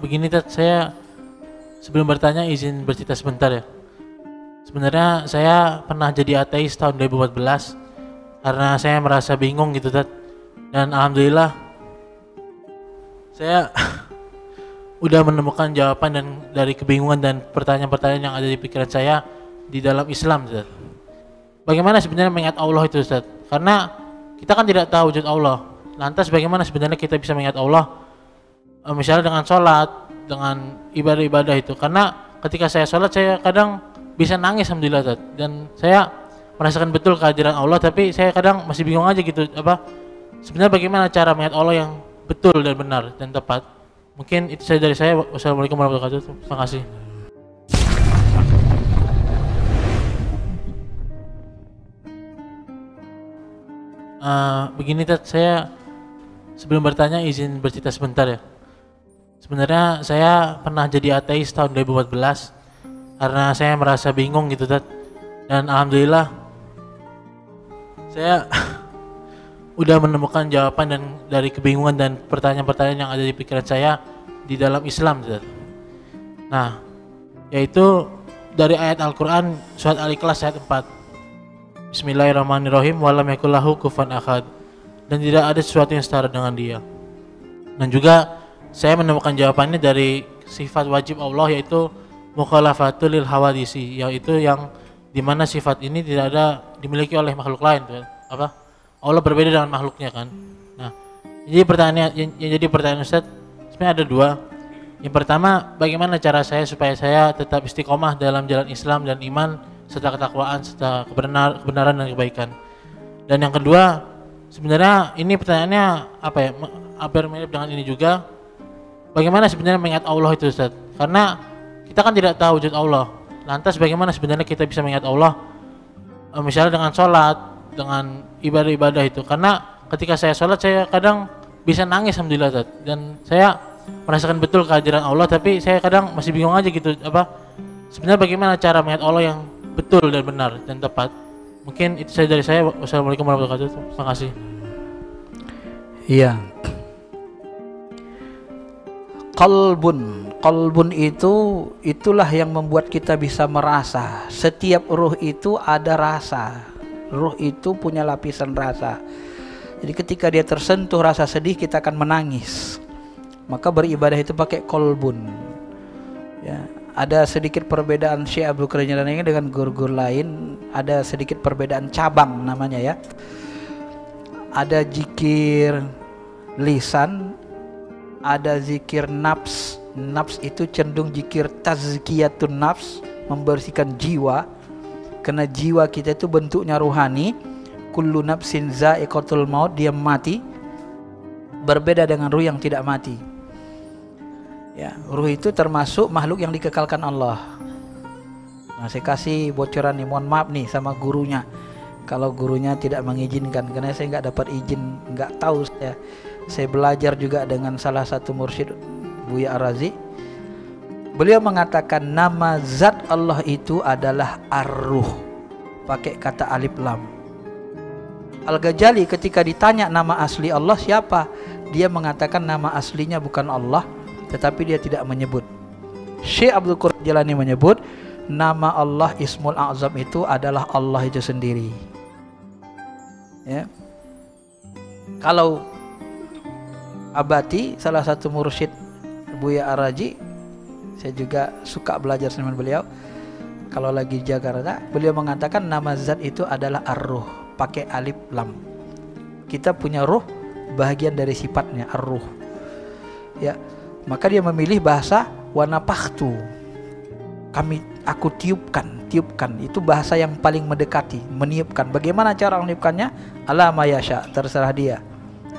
Begini Tat, saya sebelum bertanya izin bercerita sebentar ya. Sebenarnya saya pernah jadi ateis tahun 2014 karena saya merasa bingung gitu Tat. Dan alhamdulillah saya udah menemukan jawaban dan dari kebingungan dan pertanyaan-pertanyaan yang ada di pikiran saya di dalam Islam Tat. Bagaimana sebenarnya mengingat Allah itu Ustaz? Karena kita kan tidak tahu wujud Allah. Lantas bagaimana sebenarnya kita bisa mengingat Allah? Misalnya dengan sholat, dengan ibadah-ibadah itu. Karena ketika saya sholat saya kadang bisa nangis alhamdulillah Ustaz. Dan saya merasakan betul kehadiran Allah, tapi saya kadang masih bingung aja gitu sebenarnya bagaimana cara mengingat Allah yang betul dan benar dan tepat. Mungkin itu saja dari saya. Wassalamualaikum warahmatullahi wabarakatuh. Terima kasih. Begini Tat, saya sebelum bertanya izin bercerita sebentar ya. Sebenarnya saya pernah jadi ateis tahun 2014 karena saya merasa bingung gitu Tat. Dan alhamdulillah saya udah menemukan jawaban dan dari kebingungan dan pertanyaan-pertanyaan yang ada di pikiran saya di dalam Islam Tat. Nah, yaitu dari ayat Al-Quran surat Al-Ikhlas ayat 4. Bismillahirrahmanirrahim, walam yakul lahu kufuwan ahad, dan tidak ada sesuatu yang setara dengan dia. Dan juga saya menemukan jawabannya dari sifat wajib Allah, yaitu mukhalafatul lil hawadisi, yaitu yang dimana sifat ini tidak ada dimiliki oleh makhluk lain. Allah berbeda dengan makhluknya kan. Nah, jadi pertanyaan Ustaz sebenarnya ada dua. Yang pertama, bagaimana cara saya supaya saya tetap istiqomah dalam jalan Islam dan iman serta ketakwaan serta kebenaran dan kebaikan. Dan yang kedua, sebenarnya ini pertanyaannya hampir mirip dengan ini juga. Bagaimana sebenarnya mengingat Allah itu Ustaz? Karena kita kan tidak tahu wujud Allah. Lantas bagaimana sebenarnya kita bisa mengingat Allah? Misalnya dengan sholat, dengan ibadah-ibadah itu. Karena ketika saya sholat saya kadang bisa nangis alhamdulillah Ustaz. Dan saya merasakan betul kehadiran Allah, tapi saya kadang masih bingung aja gitu sebenarnya bagaimana cara mengingat Allah yang betul dan benar dan tepat. Mungkin itu saja dari saya. Wassalamualaikum warahmatullahi wabarakatuh. Terima kasih. Iya. Qalbun itulah yang membuat kita bisa merasa. Setiap ruh itu ada rasa. Ruh itu punya lapisan rasa. Jadi ketika dia tersentuh rasa sedih, kita akan menangis. Maka beribadah itu pakai qalbun. Ya, ada sedikit perbedaan Syekh Abdul Qadir Jilani dengan guru-guru lain. Ada sedikit perbedaan cabang namanya ya. Ada zikir lisan, ada zikir nafs. Nafs itu cenderung zikir tazkiyatun nafs, membersihkan jiwa. Karena jiwa kita itu bentuknya ruhani. Kullu nafsin za'iqatul maut, dia mati. Berbeda dengan ruh yang tidak mati. Ya, ruh itu termasuk makhluk yang dikekalkan Allah. Nah, saya kasih bocoran nih, mohon maaf nih sama gurunya. Kalau gurunya tidak mengizinkan, karena saya nggak dapat izin, nggak tahu saya. Saya belajar juga dengan salah satu mursyid Buya Ar-Razi. Beliau mengatakan nama zat Allah itu adalah Ar-Ruh, pakai kata alif lam. Al-Ghazali ketika ditanya nama asli Allah siapa, dia mengatakan nama aslinya bukan Allah, tetapi dia tidak menyebut. Syekh Abdul Qadir Jilani menyebut nama Allah Ismul A'zam itu adalah Allah itu sendiri. Ya. Kalau Abati, salah satu mursyid Buya Ar-Razi, saya juga suka belajar dengan beliau. Kalau lagi di Jakarta, beliau mengatakan nama zat itu adalah Ar-Ruh, pakai alif lam. Kita punya ruh, bahagian dari sifatnya Ar-Ruh. Ya, maka dia memilih bahasa wa nafakhtu. Aku tiupkan itu bahasa yang paling mendekati, meniupkan. Bagaimana cara meniupkannya? Ala ma yasha, terserah dia.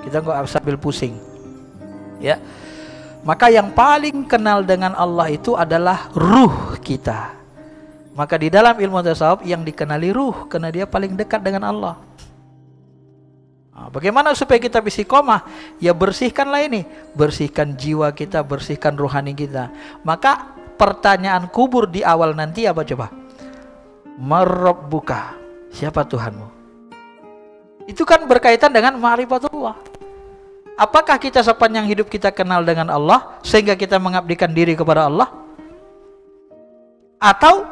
Kita enggak sambil pusing. Ya. Maka yang paling kenal dengan Allah itu adalah ruh kita. Maka di dalam ilmu tasawuf yang dikenali ruh, karena dia paling dekat dengan Allah. Nah, bagaimana supaya kita bisa istiqomah? Ya bersihkanlah ini, bersihkan jiwa kita, bersihkan rohani kita. Maka pertanyaan kubur di awal nanti apa coba? Marabbuka, siapa Tuhanmu? Itu kan berkaitan dengan ma'rifatullah. Apakah kita sepanjang hidup kita kenal dengan Allah sehingga kita mengabdikan diri kepada Allah? Atau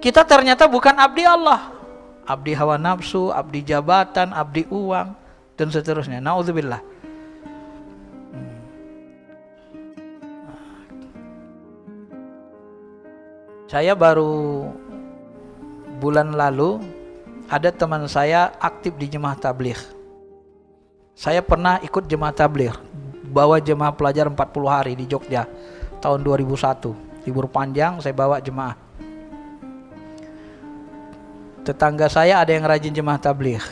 kita ternyata bukan abdi Allah, abdi hawa nafsu, abdi jabatan, abdi uang, dan seterusnya. Nauzubillah. Saya baru bulan lalu ada teman saya aktif di jemaah tabligh. Saya pernah ikut jemaah tabligh, bawa jemaah pelajar 40 hari di Jogja tahun 2001. Libur panjang saya bawa jemaah. Tetangga saya ada yang rajin jemaah tabligh.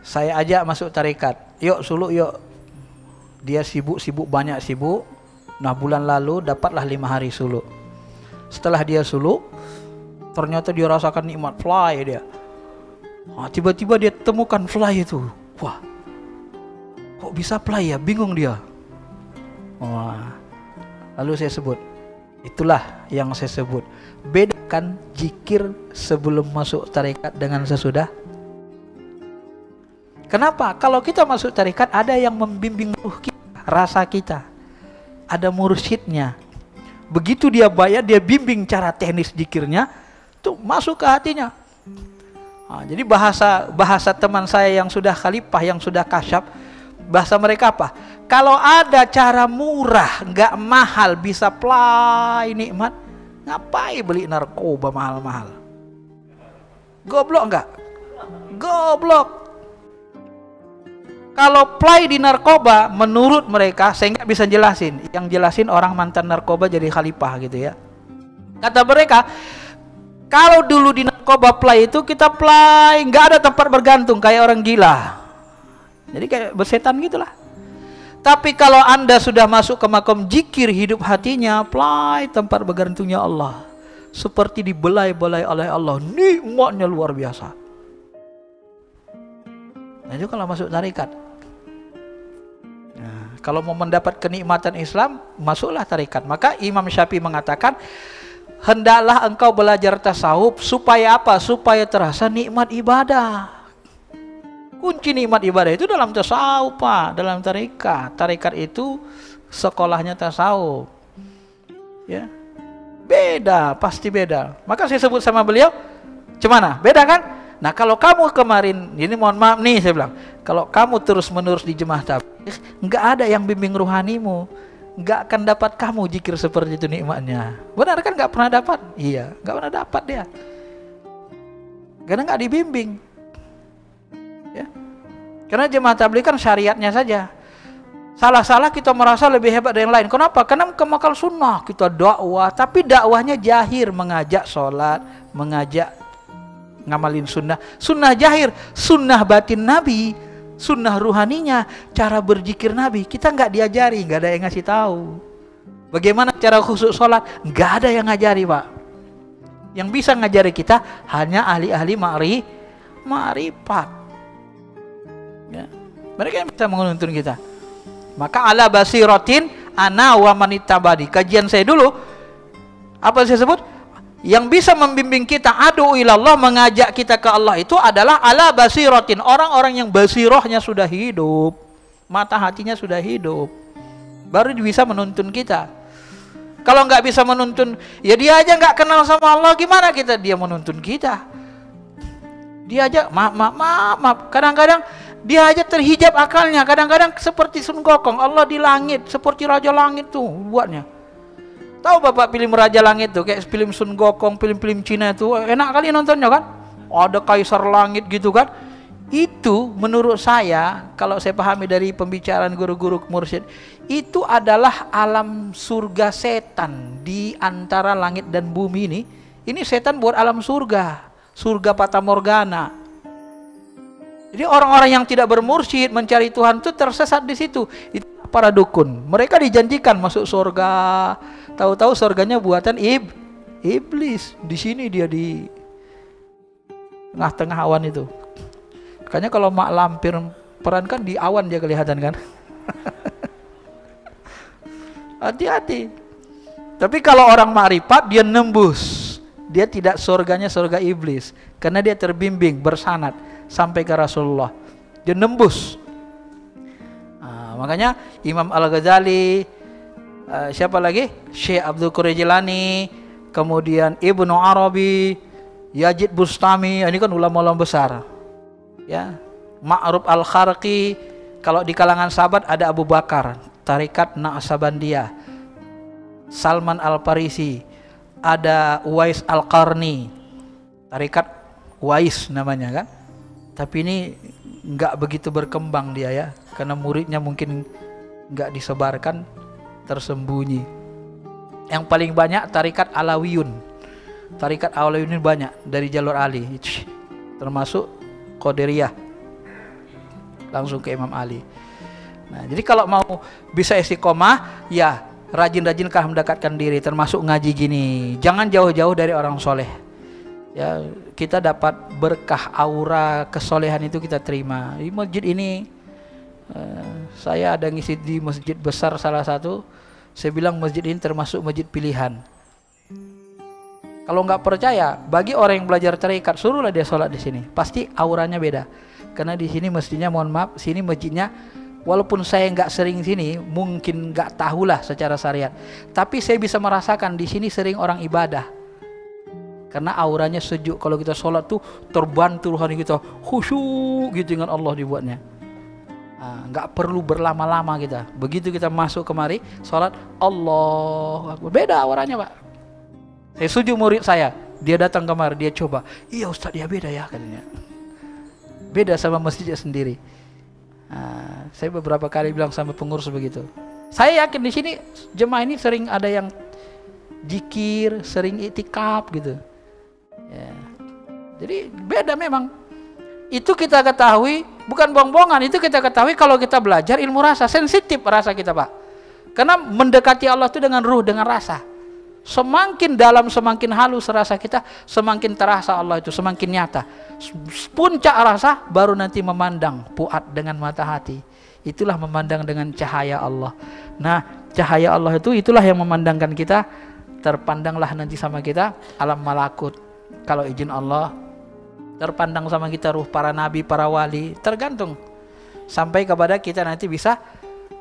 Saya ajak masuk tarekat. Yuk suluk yuk. Dia sibuk banyak sibuk. Nah bulan lalu dapatlah 5 hari suluk. Setelah dia suluk, ternyata dia rasakan nikmat fly dia. Tiba-tiba dia temukan fly itu. Wah, kok bisa fly ya? Bingung dia. Wah, lalu saya sebut, itulah yang saya sebut. Bedakan zikir sebelum masuk tarekat dengan sesudah. Kenapa? Kalau kita masuk tarekat ada yang membimbing ruh kita, rasa kita. Ada mursyidnya. Begitu dia bayar, dia bimbing cara teknis zikirnya, tuh masuk ke hatinya. Jadi bahasa teman saya yang sudah khalifah, yang sudah kasyaf, bahasa mereka apa? Kalau ada cara murah, nggak mahal, bisa play nikmat, ngapain beli narkoba mahal-mahal? Goblok nggak? Goblok. Kalau play di narkoba, menurut mereka, saya nggak bisa jelasin. Yang jelasin orang mantan narkoba jadi khalifah gitu ya. Kata mereka, kalau dulu di narkoba play itu kita play, nggak ada tempat bergantung kayak orang gila. Jadi kayak bersetan gitulah. Tapi kalau Anda sudah masuk ke makom zikir, hidup hatinya play tempat bergantungnya Allah. Seperti dibelai-belai oleh Allah, nikmatnya luar biasa. Nah itu kalau masuk tarekat. Kalau mau mendapat kenikmatan Islam, masuklah tarekat. Maka Imam Syafi'i mengatakan, hendaklah engkau belajar tasawuf supaya apa? Supaya terasa nikmat ibadah. Kunci nikmat ibadah itu dalam tasawuf, Pak, dalam tarekat. Tarekat itu sekolahnya tasawuf. Ya. Beda, pasti beda. Maka saya sebut sama beliau, gimana? Beda kan? Nah kalau kamu kemarin, ini mohon maaf nih saya bilang, kalau kamu terus-menerus di jemaah tabligh, nggak ada yang bimbing ruhanimu, nggak akan dapat kamu zikir seperti itu nikmatnya. Benar kan nggak pernah dapat? Iya, nggak pernah dapat dia. Karena nggak dibimbing. Ya. Karena jemaah tabligh kan syariatnya saja. Salah-salah kita merasa lebih hebat dari yang lain. Kenapa? Karena kemakal sunnah, kita dakwah, tapi dakwahnya jahir, mengajak sholat, mengajak ngamalin sunnah, sunnah jahir, sunnah batin Nabi, sunnah ruhaninya, cara berzikir Nabi, kita nggak diajari, nggak ada yang ngasih tahu. Bagaimana cara khusyuk sholat, nggak ada yang ngajari, Pak. Yang bisa ngajari kita hanya ahli-ahli ma'rifat. Ya. Mereka yang bisa menuntun kita. Maka ala basiratin ana wa manittabadi. Kajian saya dulu, apa saya sebut? Yang bisa membimbing kita adu ilallah, mengajak kita ke Allah itu adalah ala basiratin, orang-orang yang basirohnya sudah hidup, mata hatinya sudah hidup, baru bisa menuntun kita. Kalau nggak bisa menuntun, ya dia aja nggak kenal sama Allah, gimana dia menuntun kita? Dia aja maaf, kadang-kadang dia aja terhijab akalnya, kadang-kadang seperti Sun Gokong, Allah di langit, seperti Raja Langit tuh buatnya. Tahu Bapak film Raja Langit tuh, kayak film Sun Gokong, film-film Cina itu enak kali nontonnya kan? Ada Kaisar Langit gitu kan? Itu menurut saya, kalau saya pahami dari pembicaraan guru-guru mursyid, itu adalah alam surga setan di antara langit dan bumi ini. Ini setan buat alam surga, surga Fata Morgana. Jadi orang-orang yang tidak bermursyid mencari Tuhan itu tersesat di situ. Itu para dukun. Mereka dijanjikan masuk surga. Tahu-tahu surganya buatan iblis. Di sini dia di tengah-tengah awan itu. Makanya kalau mak lampir peran kan di awan dia kelihatan kan. Hati-hati. Tapi kalau orang ma'rifat dia nembus. Dia tidak surganya surga iblis. Karena dia terbimbing bersanad sampai ke Rasulullah. Dia nembus. Makanya Imam Al-Ghazali, siapa lagi? Syekh Abdul Qadir Jilani, kemudian Ibnu Arabi, Yazid Bustami, ini kan ulama-ulama besar. Ya, Ma'ruf Al-Kharqi, kalau di kalangan sahabat ada Abu Bakar, Tarikat Naqsabandiyah, Salman Al-Farisi, ada Uwais Al-Qarni, Tarikat Uwais namanya kan. Tapi ini nggak begitu berkembang dia ya, karena muridnya mungkin nggak disebarkan, tersembunyi. Yang paling banyak Tarikat Alawiyun. Tarikat Alawiyun banyak dari jalur Ali, termasuk Qadiriyah, langsung ke Imam Ali. Nah, jadi kalau mau bisa istiqomah, ya rajin-rajinkah mendekatkan diri, termasuk ngaji gini. Jangan jauh-jauh dari orang soleh. Ya, kita dapat berkah aura kesolehan itu kita terima. Di masjid ini, saya ada ngisi di masjid besar salah satu. Saya bilang masjid ini termasuk masjid pilihan. Kalau nggak percaya, bagi orang yang belajar tarekat, suruhlah dia sholat di sini. Pasti auranya beda. Karena di sini mestinya, mohon maaf, sini masjidnya, walaupun saya nggak sering sini, mungkin nggak tahulah secara syariat. Tapi saya bisa merasakan di sini sering orang ibadah. Karena auranya sejuk. Kalau kita sholat tuh terbantu rohani kita, khusyuk gitu dengan Allah dibuatnya. Nggak perlu berlama-lama kita. Begitu kita masuk kemari, sholat, Allah Akbar. Beda auranya, Pak. Saya setuju murid saya, dia datang kemari, dia coba, iya Ustaz, dia beda ya katanya. Beda sama masjidnya sendiri. Saya beberapa kali bilang sama pengurus begitu. Saya yakin di sini jemaah ini sering ada yang zikir, sering iktikaf gitu. Ya. Jadi beda memang. Itu kita ketahui, bukan bohong-bohongan, itu kita ketahui kalau kita belajar ilmu rasa, sensitif rasa kita, Pak. Karena mendekati Allah itu dengan ruh, dengan rasa. Semakin dalam, semakin halus rasa kita, semakin terasa Allah itu, semakin nyata. Puncak rasa baru nanti memandang puat dengan mata hati. Itulah memandang dengan cahaya Allah. Nah, cahaya Allah itu, itulah yang memandangkan kita, terpandanglah nanti sama kita alam malakut. Kalau izin Allah, terpandang sama kita ruh para nabi, para wali, tergantung. Sampai kepada kita nanti bisa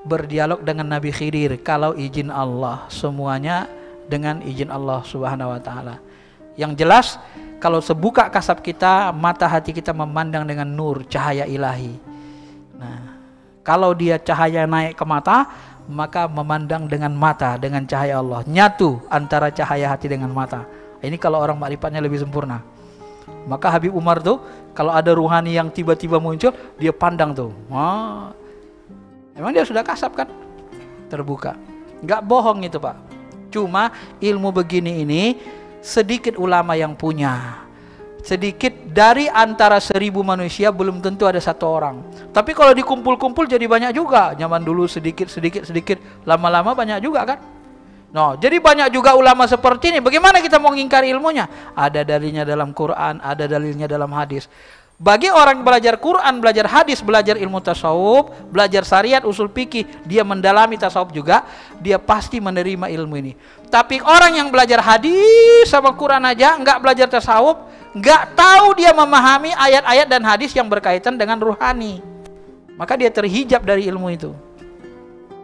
berdialog dengan Nabi Khidir. Kalau izin Allah, semuanya dengan izin Allah Subhanahu wa taala. Yang jelas, kalau sebuka kasab kita, mata hati kita memandang dengan nur, cahaya ilahi. Nah, kalau dia cahaya naik ke mata, maka memandang dengan mata, dengan cahaya Allah. Nyatu antara cahaya hati dengan mata. Ini kalau orang makrifatnya lebih sempurna. Maka Habib Umar tuh, kalau ada ruhani yang tiba-tiba muncul, dia pandang tuh. Emang dia sudah kasab kan? Terbuka. Nggak bohong itu, Pak. Cuma ilmu begini ini sedikit ulama yang punya. Sedikit dari antara 1000 manusia belum tentu ada 1 orang. Tapi kalau dikumpul-kumpul jadi banyak juga. Zaman dulu sedikit, lama-lama banyak juga kan. No, jadi banyak juga ulama seperti ini. Bagaimana kita mau ngingkari ilmunya? Ada dalilnya dalam Quran, ada dalilnya dalam hadis. Bagi orang belajar Quran, belajar hadis, belajar ilmu tasawuf, belajar syariat, usul fikih, dia mendalami tasawuf juga, dia pasti menerima ilmu ini. Tapi orang yang belajar hadis sama Quran aja, nggak belajar tasawuf, nggak tahu dia memahami ayat-ayat dan hadis yang berkaitan dengan ruhani, maka dia terhijab dari ilmu itu.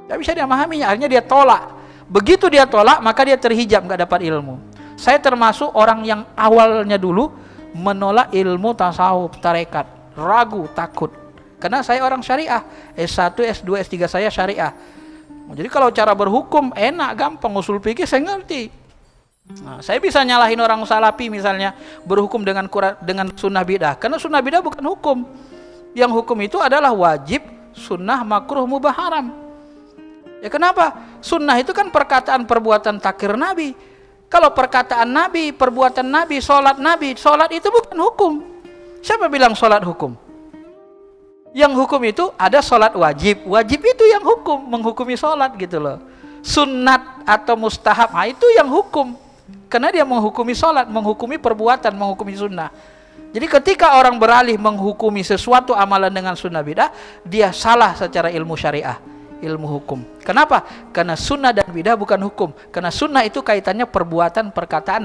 Nggak bisa dia memahaminya, akhirnya dia tolak. Begitu dia tolak, maka dia terhijab, nggak dapat ilmu. Saya termasuk orang yang awalnya dulu menolak ilmu tasawuf, tarekat, ragu, takut. Karena saya orang syariah, S1, S2, S3 saya syariah. Jadi kalau cara berhukum enak, gampang, usul fikih saya ngerti. Nah, saya bisa nyalahin orang salafi misalnya berhukum dengan sunnah bidah. Karena sunnah bidah bukan hukum. Yang hukum itu adalah wajib, sunnah, makruh, mubah, haram. Ya kenapa? Sunnah itu kan perkataan perbuatan takir Nabi. Kalau perkataan Nabi, perbuatan Nabi, sholat itu bukan hukum. Siapa bilang sholat hukum? Yang hukum itu ada sholat wajib. Wajib itu yang hukum, menghukumi sholat gitu loh. Sunnat atau mustahab, itu yang hukum. Karena dia menghukumi sholat, menghukumi perbuatan, menghukumi sunnah. Jadi ketika orang beralih menghukumi sesuatu amalan dengan sunnah bidah, dia salah secara ilmu syariah. Ilmu hukum. Kenapa? Karena sunnah dan bidah bukan hukum. Karena sunnah itu kaitannya perbuatan, perkataan,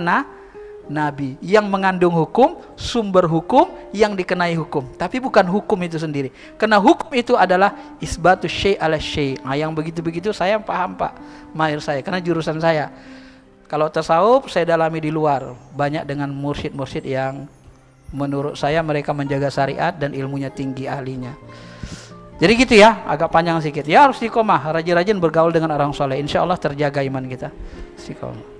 nabi yang mengandung hukum, sumber hukum yang dikenai hukum, tapi bukan hukum itu sendiri. Karena hukum itu adalah isbatu syai' ala syai'. Nah, yang begitu-begitu saya paham Pak, mahir saya karena jurusan saya. Kalau tasawuf saya dalami di luar, banyak dengan mursyid-mursyid yang menurut saya mereka menjaga syariat dan ilmunya tinggi, ahlinya. Jadi gitu ya, agak panjang sedikit. Ya harus istiqomah, rajin-rajin bergaul dengan orang soleh. Insya Allah terjaga iman kita. Istiqomah.